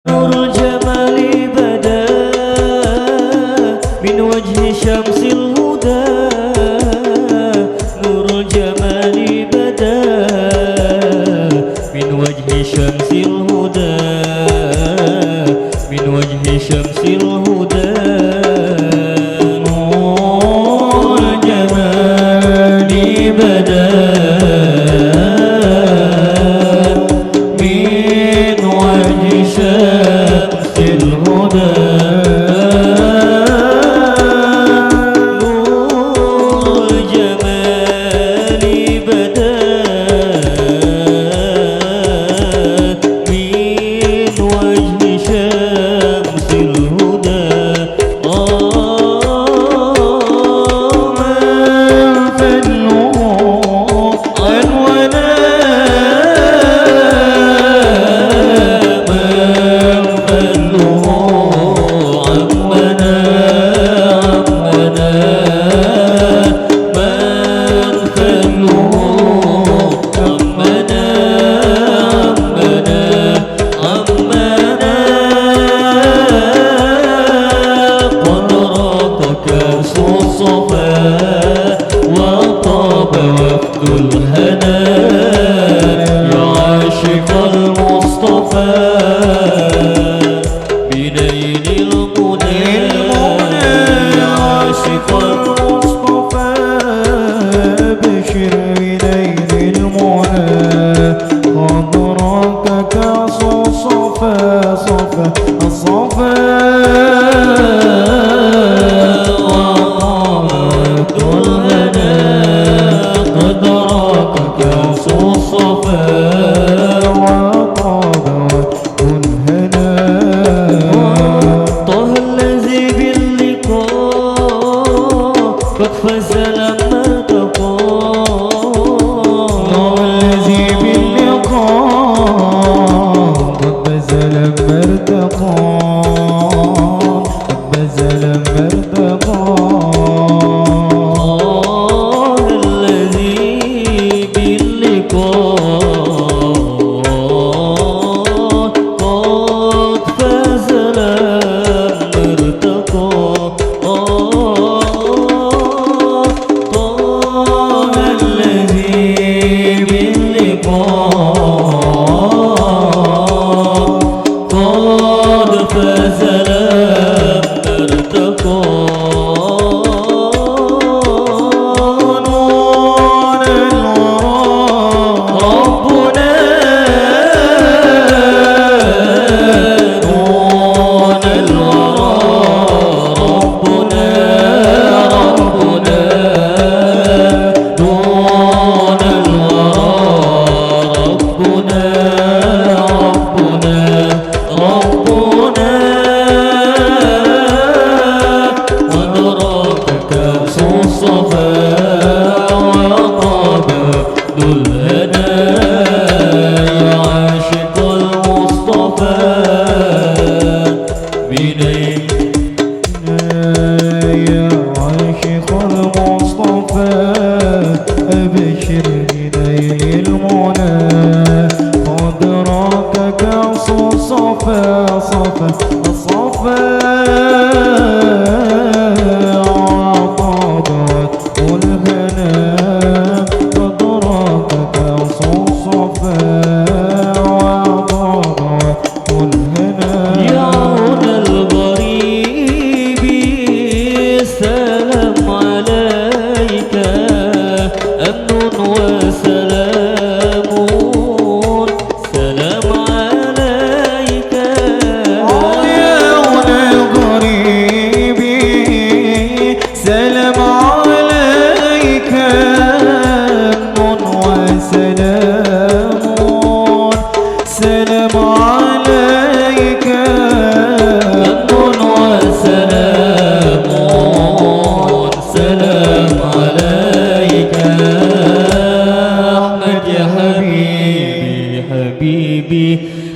نور الجمال بدا من وجه شمس الهدى نور الجمال بدا من وجه شمس الهدى من وجه شمس الهدى نور الجمال بدا من وجه شمس الهدى نور الجمال بدا من وجه شمس الهدى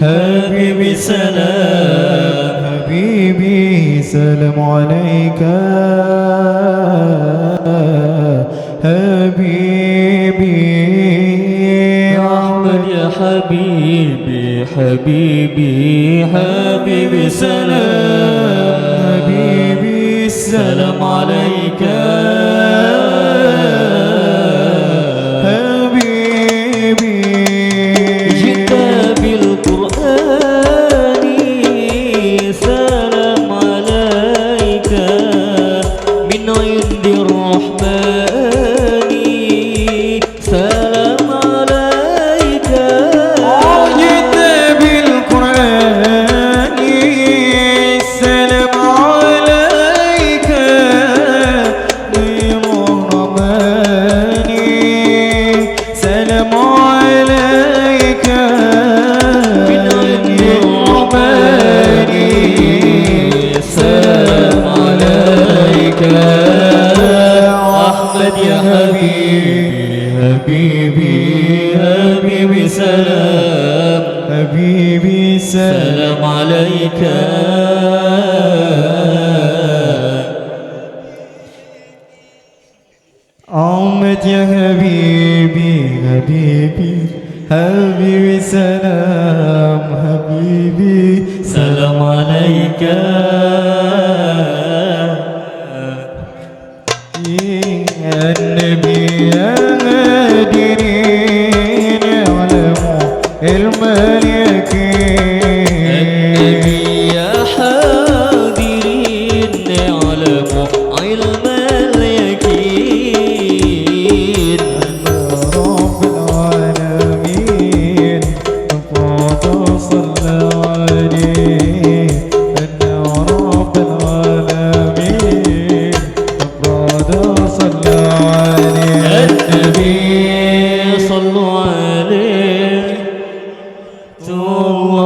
حبيبي سلام حبيبي سلام عليك حبيبي يا أحمد يا حبيبي حبيبي حبيبي سلام حبيبي السلام عليك حبيبي جئت بالقرآن سلام عليك من عند الرحمن سلام عليك جئت بالقرآن سلام عليك من الرحمن سلام عليك من عند الرحمن سلام عليك أحمد يا حبيبي حبيبي سلام حبيبي سلام عليك أحمد يا حبيبي حبيبي حبيبي سلام حبيبي سلام عليك يا النبي يا مدينين يعلموا الملكين النبي يا حاضرين يعلموا علم اليقين رب العالمين فقد صلى عليه أن رب العالمين فقد صلى عليه النبي صلوا عليه صلوا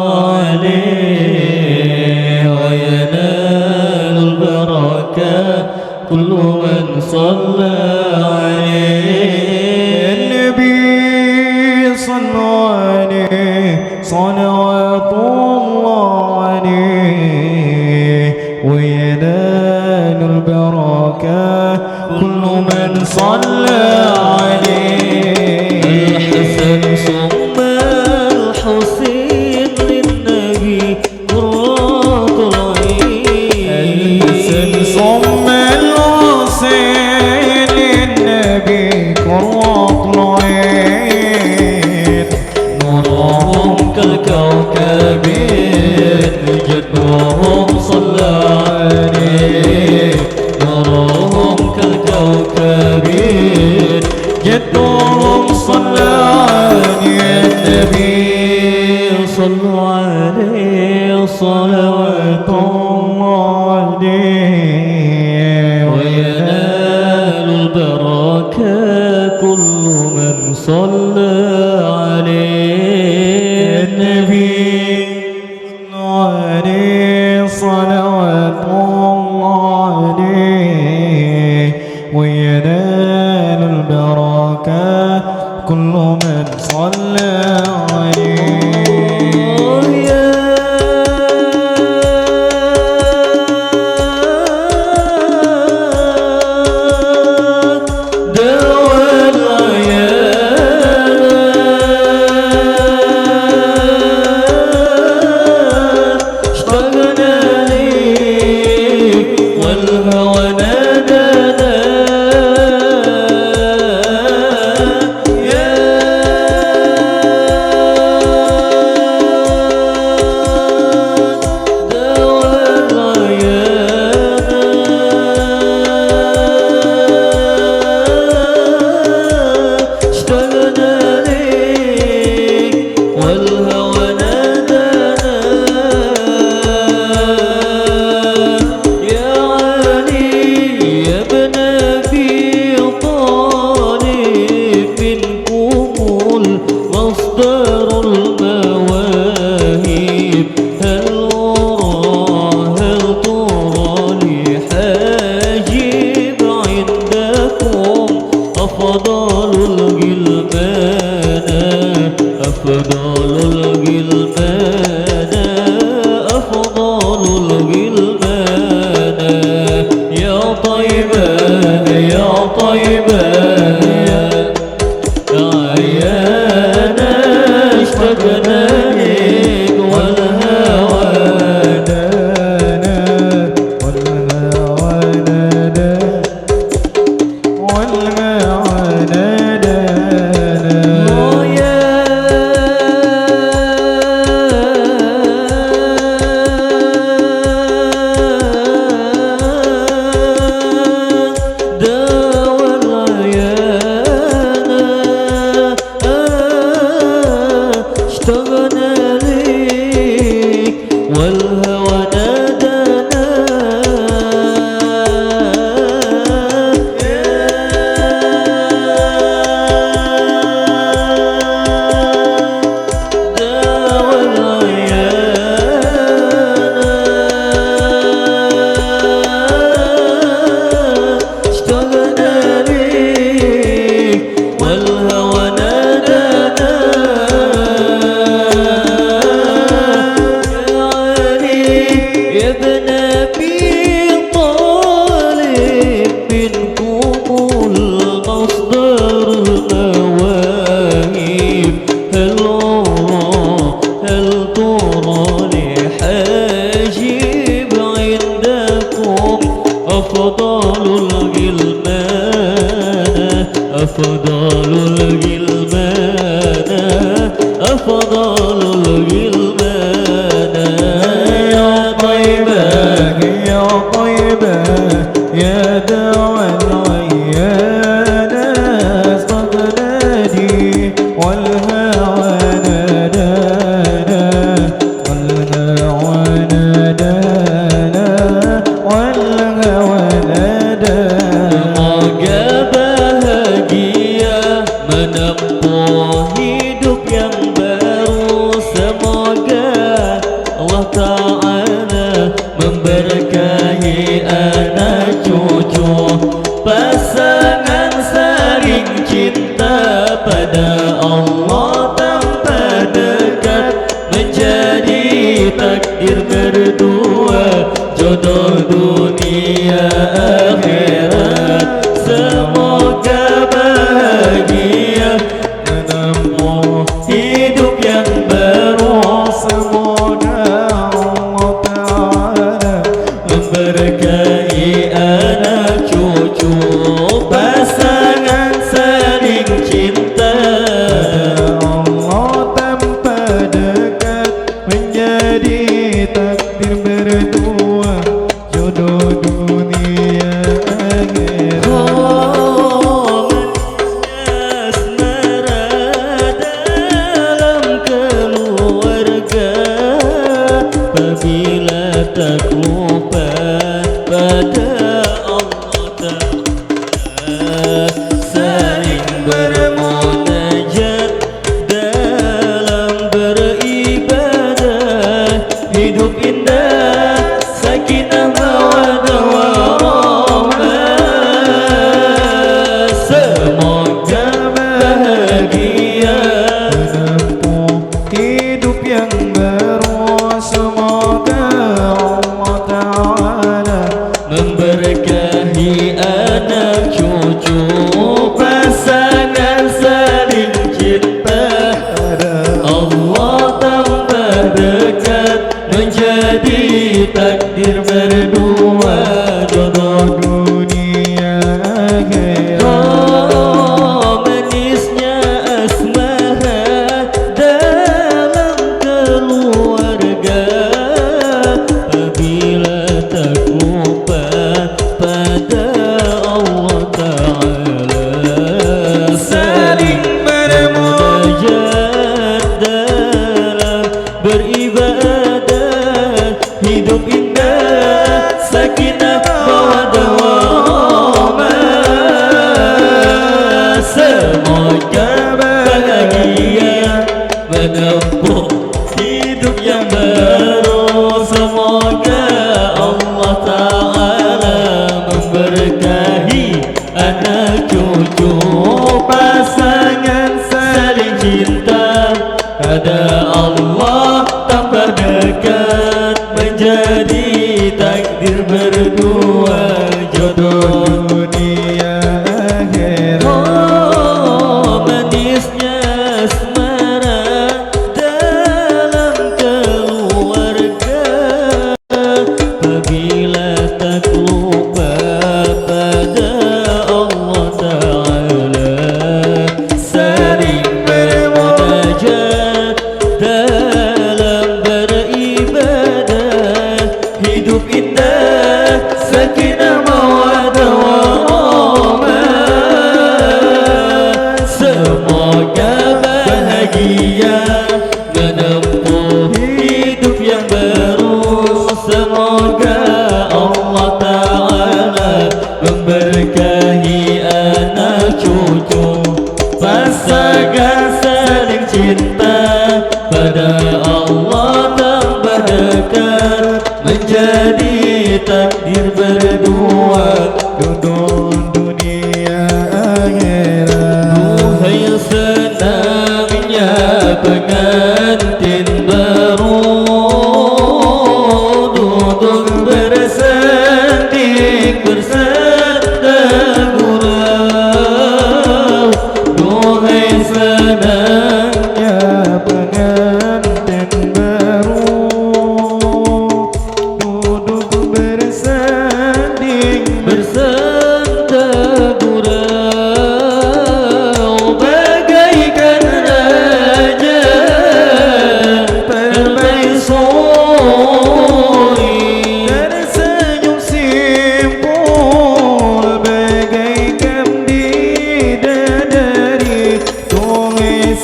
عليه وينال البركة كل من صلى عليه النبي صلوا عليه صلوات الله عليه وينال البركة كل من صلى عليه الحسن ثم الحسين للنبي قرة العين الحسن ثم الحسين للنبي قرة العين نورهم كالكوكب جدهم صلى عليه نورهم كالكوكب جدهم صلى عليه النبي صلوا عليه صلوات الله عليه وينال البركة كل من صلى عليه النبي عليه صلوات الله عليه وينال البركة كل من صلى عليه menempuh hidup yang baru. Semoga Allah Ta'ala memberkahi anak cucu, pasangan saling cinta pada Allah tanpa dekat, menjadi takdir berdua, jodoh dunia akhirat. Semoga bahagia menempuh hidup yang baru. Semoga Allah Ta'ala memberkahi anak cucu, pasangan saling cinta, Allah tanpa dekat, menjadi takdir berdua, jodoh dunia akhirat. Oh, manisnya asmara dalam keluarga, apabila tak lupa pada Allah Ta'ala, saling bermunajat dalam beribadah, hidup indah, sakinah mawaddah warahmah. Semoga bahagia Menempuh hidup yang baru. Semoga Allah Ta'ala memberkahi anak cucu, pasangan saling cinta, Allah tambah dekat, menjadi takdir berdua, jodoh dunia akhirat. oh, manisnya asmara dalam keluarga, apabila tak lupa pada Allah Ta'ala, saling bermunajat dalam beribadah, hidup indah, sakinah mawaddah warahmah. Semoga bahagia menempuh hidup yang baru. Semoga Allah Ta'ala memberkahi anak cucu, pasangan saling cinta, ada Allah tanpa dekat, menjadi takdir berdua, jodoh Dunia akhirat. oh, manisnya asmara dalam keluarga, apabila tak lupa pada Allah Ta'ala, saling bermunajat dalam beribadah, hidup indah, sakinah mawaddah warahmah. Semoga bahagia menempuh hidup yang baru. Semoga Allah Ta'ala memberkahi anak cucu, pasangan saling cinta, pada Allah tambah dekat, menjadi takdir berdua, Jodoh dunia akhirat. duhai senangnya pengantin baru, duduk bersanding bersandar gurau. Duhai senangnya Pengantin baru, duduk bersanding bersandar gurau, bagaikan raja permaisuri, tersenyum simpul bagaikan bidadari. Tulis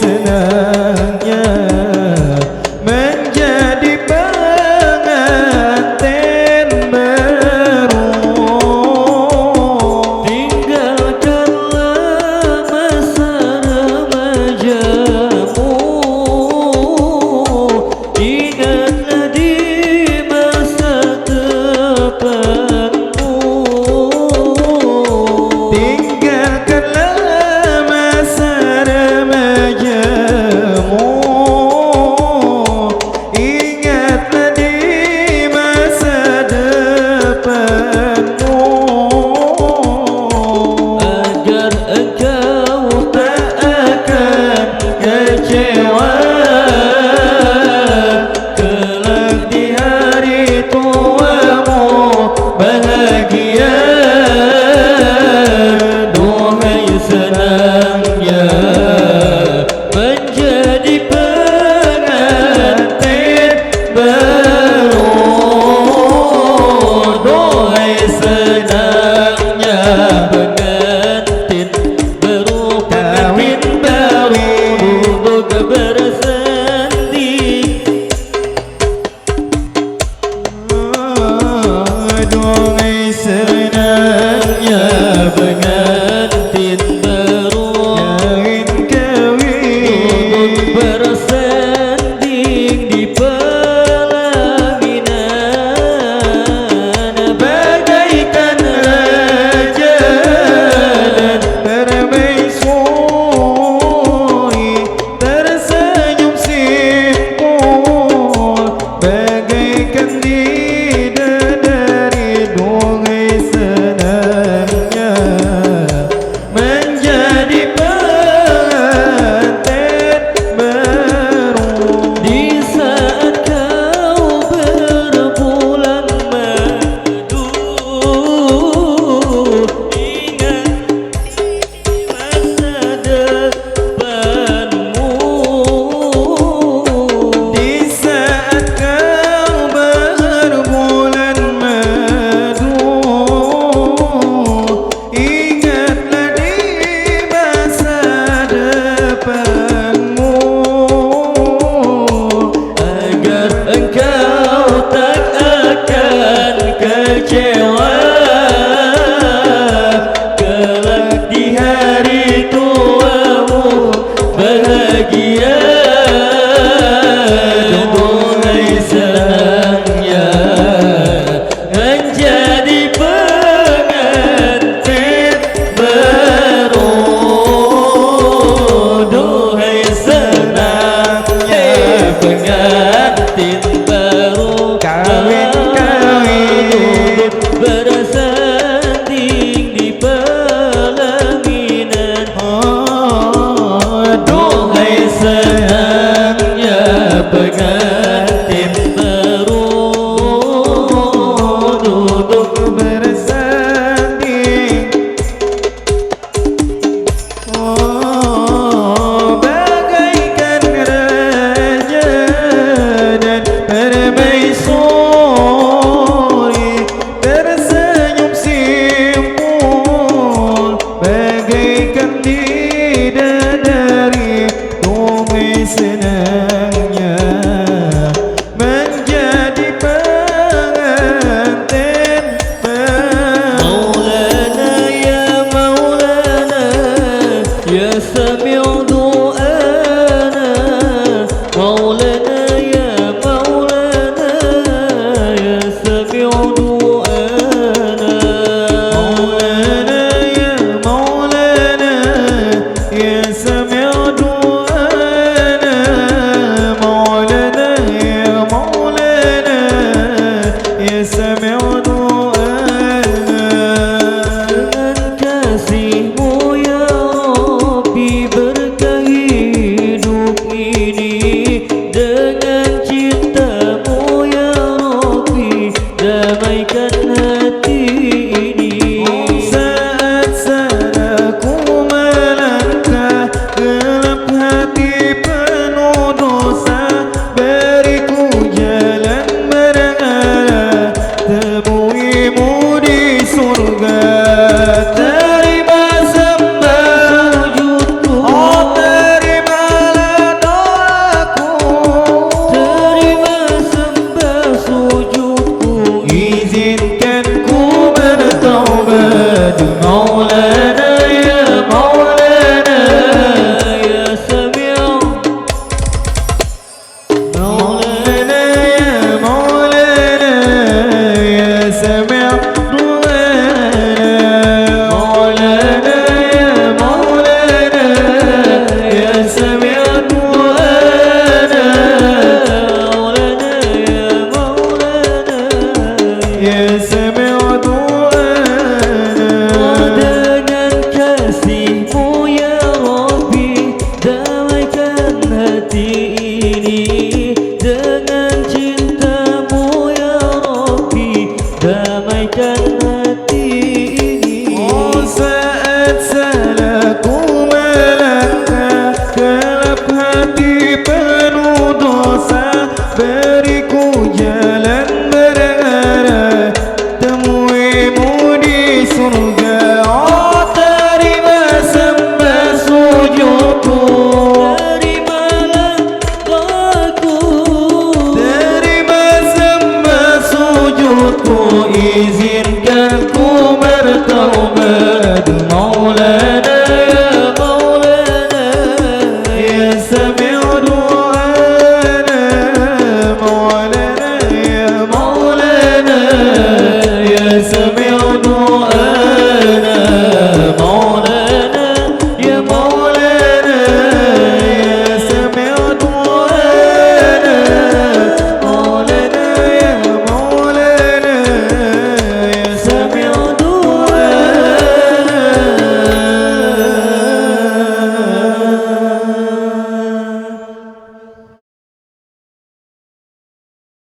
untuk